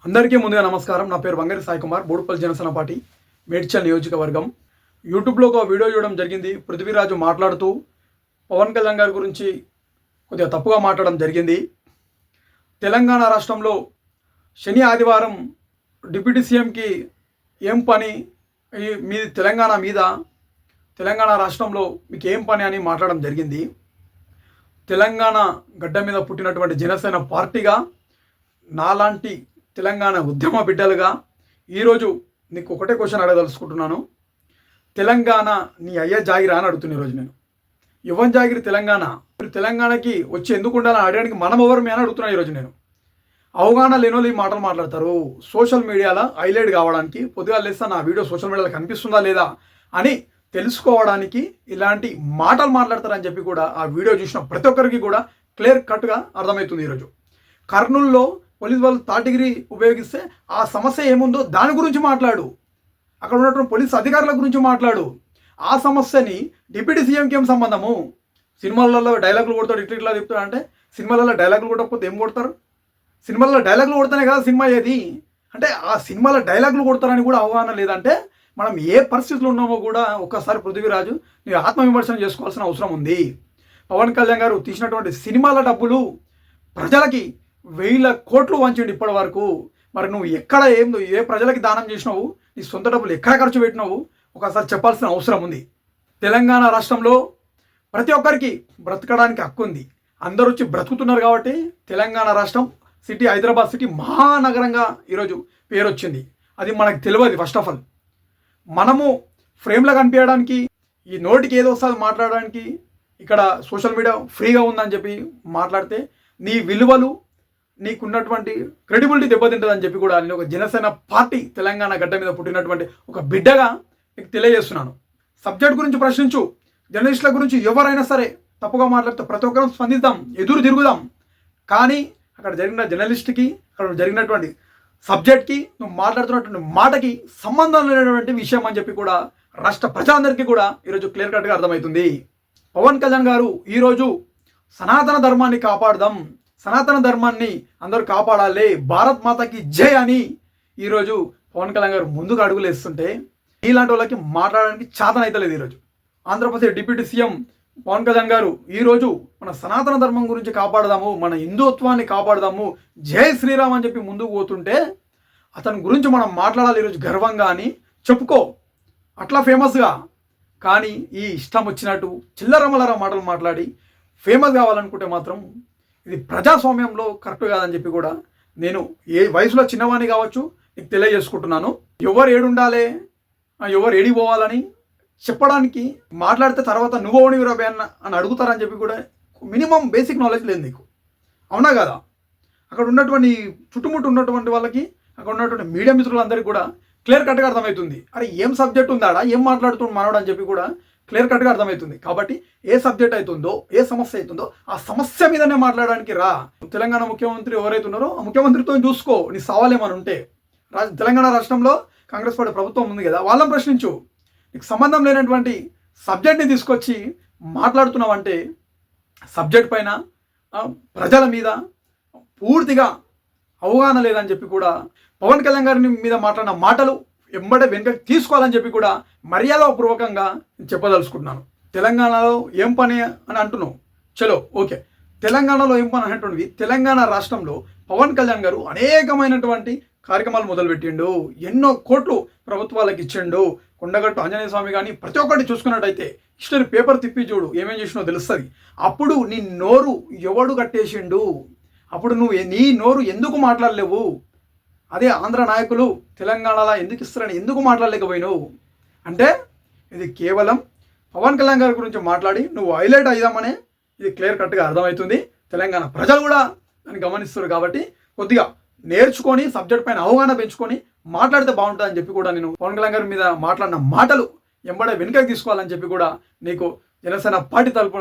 అందరికీ ముందుగా నమస్కారం. నా పేరు వంగరి సాయి కుమార్, బోడుపల్లి జనసేన పార్టీ మేడ్చల్ నియోజకవర్గం. యూట్యూబ్లో ఒక వీడియో చూడడం జరిగింది. పృథ్వీరాజు మాట్లాడుతూ పవన్ కళ్యాణ్ గారి గురించి కొద్దిగా తప్పుగా మాట్లాడడం జరిగింది. తెలంగాణ రాష్ట్రంలో శని ఆదివారం డిప్యూటీ సీఎంకి ఏం పని, మీ తెలంగాణ రాష్ట్రంలో మీకు ఏం పని అని మాట్లాడడం జరిగింది. తెలంగాణ గడ్డ మీద పుట్టినటువంటి జనసేన పార్టీగా నాలాంటి తెలంగాణ ఉద్యమ బిడ్డలుగా ఈరోజు నీకు ఒకటే క్వశ్చన్ అడగదలుచుకుంటున్నాను. తెలంగాణ నీ అయ్య జాగిరా అని అడుగుతున్నా ఈరోజు నేను. యువన్ జాగిరి తెలంగాణకి వచ్చి ఎందుకు ఉండాలని అడగడానికి మనం ఎవరు అని అడుగుతున్నాను ఈరోజు నేను. అవగాహన లేనోళ్ళు ఈ మాటలు మాట్లాడతారు. సోషల్ మీడియాలో హైలైట్ కావడానికి, పొద్దుగా లేస్తా నా వీడియో సోషల్ మీడియాలో కనిపిస్తుందా లేదా అని తెలుసుకోవడానికి ఇలాంటి మాటలు మాట్లాడతారని చెప్పి కూడా ఆ వీడియో చూసిన ప్రతి ఒక్కరికి కూడా క్లియర్ కట్గా అర్థమవుతుంది. ఈరోజు కర్నూలులో పోలీస్ వాళ్ళు థర్డ్ డిగ్రీ ఉపయోగిస్తే ఆ సమస్య ఏముందో దాని గురించి మాట్లాడు. అక్కడ ఉన్నటువంటి పోలీస్ అధికారుల గురించి మాట్లాడు. ఆ సమస్యని డిప్యూటీ సీఎంకి ఏం సంబంధము? సినిమాలలో డైలాగులు కొడతాడు, ఇట్లా చెప్తాడు. అంటే సినిమాలలో డైలాగులు కొట్టకపోతే ఏం కొడతారు? సినిమాలలో డైలాగులు కొడతానే కదా సినిమా ఏది. అంటే ఆ సినిమాలో డైలాగులు కొడతారని కూడా అవగాహన లేదంటే మనం ఏ పరిస్థితులు ఉన్నామో కూడా ఒక్కసారి పృథ్వీరాజు నీ ఆత్మవిమర్శన చేసుకోవాల్సిన అవసరం ఉంది. పవన్ కళ్యాణ్ గారు తీసినటువంటి సినిమాల డబ్బులు ప్రజలకి 1000 కోట్లు వంచండి ఇప్పటి వరకు. మరి నువ్వు ఎక్కడ ఏ ప్రజలకి దానం చేసినావు, నీ సొంత డబ్బులు ఎక్కడ ఖర్చు పెట్టినావు ఒకసారి చెప్పాల్సిన అవసరం ఉంది. తెలంగాణ రాష్ట్రంలో ప్రతి ఒక్కరికి బ్రతకడానికి హక్కు ఉంది. అందరూ వచ్చి బ్రతుకుతున్నారు కాబట్టి తెలంగాణ రాష్ట్రం సిటీ, హైదరాబాద్ సిటీ మహానగరంగా ఈరోజు పేరు వచ్చింది. అది మనకు తెలియదు. ఫస్ట్ ఆఫ్ ఆల్ మనము ఫ్రేమ్లో కనిపించడానికి, ఈ నోటికి ఏదో వస్తుంది మాట్లాడడానికి, ఇక్కడ సోషల్ మీడియా ఫ్రీగా ఉందని చెప్పి మాట్లాడితే నీ విలువలు, నీకున్నటువంటి క్రెడిబిలిటీ దెబ్బతింటుందని చెప్పి కూడా నేను ఒక జనసేన పార్టీ తెలంగాణ గడ్డ మీద పుట్టినటువంటి ఒక బిడ్డగా నీకు తెలియజేస్తున్నాను. సబ్జెక్ట్ గురించి ప్రశ్నించు. జర్నలిస్టుల గురించి ఎవరైనా సరే తప్పుగా మాట్లాడితే ప్రతి ఒక్కరం స్పందిద్దాం, ఎదురు తిరుగుదాం. కానీ అక్కడ జరిగిన జర్నలిస్ట్కి, అక్కడ జరిగినటువంటి సబ్జెక్ట్కి, నువ్వు మాట్లాడుతున్నటువంటి మాటకి సంబంధం లేనటువంటి విషయం అని చెప్పి కూడా రాష్ట్ర ప్రజలందరికీ కూడా ఈరోజు క్లియర్ కట్గా అర్థమవుతుంది. పవన్ కళ్యాణ్ గారు ఈరోజు సనాతన ధర్మాన్ని కాపాడదాం, సనాతన ధర్మాన్ని అందరూ కాపాడాలి, భారత్ మాతకి జై అని ఈరోజు పవన్ కళ్యాణ్ గారు ముందుకు అడుగులు వేస్తుంటే ఇలాంటి వాళ్ళకి మాట్లాడడానికి చేతన అయితే లేదు. ఈరోజు ఆంధ్రప్రదేశ్ డిప్యూటీ సీఎం పవన్ కళ్యాణ్ గారు ఈరోజు మన సనాతన ధర్మం గురించి కాపాడదాము, మన హిందుత్వాన్ని కాపాడదాము, జై శ్రీరామ్ అని చెప్పి ముందుకు పోతుంటే అతని గురించి మనం మాట్లాడాలి ఈరోజు గర్వంగా అని చెప్పుకో, అట్లా ఫేమస్గా. కానీ ఈ ఇష్టం వచ్చినట్టు చిల్లరమల్లర మాటలు మాట్లాడి ఫేమస్ కావాలనుకుంటే మాత్రం ఇది ప్రజాస్వామ్యంలో కరెక్ట్ కాదని చెప్పి కూడా నేను ఏ వయసులో చిన్నవాణి కావచ్చు నీకు తెలియజేసుకుంటున్నాను. ఎవరు ఏడుండాలి, ఎవరు ఏడికి పోవాలని చెప్పడానికి మాట్లాడితే తర్వాత నువ్వు ఓని విరాబే అని అడుగుతారని చెప్పి కూడా మినిమం బేసిక్ నాలెడ్జ్ లేదు నీకు. అవునా కదా? అక్కడ ఉన్నటువంటి చుట్టుముట్టు ఉన్నటువంటి వాళ్ళకి, అక్కడ ఉన్నటువంటి మీడియా మిత్రులందరికీ కూడా క్లియర్ కట్గా అర్థమవుతుంది. అరే ఏం సబ్జెక్ట్ ఉందాడా, ఏం మాట్లాడుతుంది మనోడు అని చెప్పి కూడా క్లియర్ కట్గా అర్థమవుతుంది. కాబట్టి ఏ సబ్జెక్ట్ అవుతుందో, ఏ సమస్య అవుతుందో ఆ సమస్య మీదనే మాట్లాడడానికి రా. తెలంగాణ ముఖ్యమంత్రి ఎవరైతే ఉన్నారో ఆ ముఖ్యమంత్రితో చూసుకో, నీ సవాలేమని ఉంటే. తెలంగాణ రాష్ట్రంలో కాంగ్రెస్ పార్టీ ప్రభుత్వం ఉంది కదా, వాళ్ళని ప్రశ్నించు. నీకు సంబంధం లేనటువంటి సబ్జెక్ట్ని తీసుకొచ్చి మాట్లాడుతున్నావంటే సబ్జెక్ట్ పైన, ప్రజల మీద పూర్తిగా అవగాహన లేదని చెప్పి కూడా పవన్ కళ్యాణ్ గారి మీద మాట్లాడిన మాటలు వెంబడే వెనుకకి తీసుకోవాలని చెప్పి కూడా మర్యాదపూర్వకంగా చెప్పదలుచుకుంటున్నాను. తెలంగాణలో ఏం పని అని అంటున్నావు, చలో ఓకే. తెలంగాణలో ఏం పని అనేటువంటివి, తెలంగాణ రాష్ట్రంలో పవన్ కళ్యాణ్ గారు అనేకమైనటువంటి కార్యక్రమాలు మొదలుపెట్టిండు, ఎన్నో కోట్లు ప్రభుత్వాలకు ఇచ్చిండు. కొండగట్టు ఆంజనేయ స్వామి కానీ ప్రతి ఒక్కటి చూసుకున్నట్టయితే హిస్టరీ పేపర్ తిప్పి చూడు, ఏమేం చేసినో తెలుస్తుంది. అప్పుడు నీ నోరు ఎవడు కట్టేసిండు? అప్పుడు నీ నోరు ఎందుకు మాట్లాడలేవు? అదే ఆంధ్ర నాయకులు తెలంగాణలో ఎందుకు ఇస్తారని ఎందుకు మాట్లాడలేకపోయినావు? అంటే ఇది కేవలం పవన్ కళ్యాణ్ గారి గురించి మాట్లాడి నువ్వు హైలైట్ అయ్యామనే ఇది క్లియర్ కట్గా అర్థమవుతుంది. తెలంగాణ ప్రజలు కూడా దాన్ని గమనిస్తారు. కాబట్టి కొద్దిగా నేర్చుకొని సబ్జెక్ట్ పైన అవగాహన పెంచుకొని మాట్లాడితే బాగుంటుందని చెప్పి కూడా నేను పవన్ కళ్యాణ్ గారి మీద మాట్లాడిన మాటలు వెంబడే వెనుకకి తీసుకోవాలని చెప్పి కూడా నీకు జనసేన పార్టీ తరపున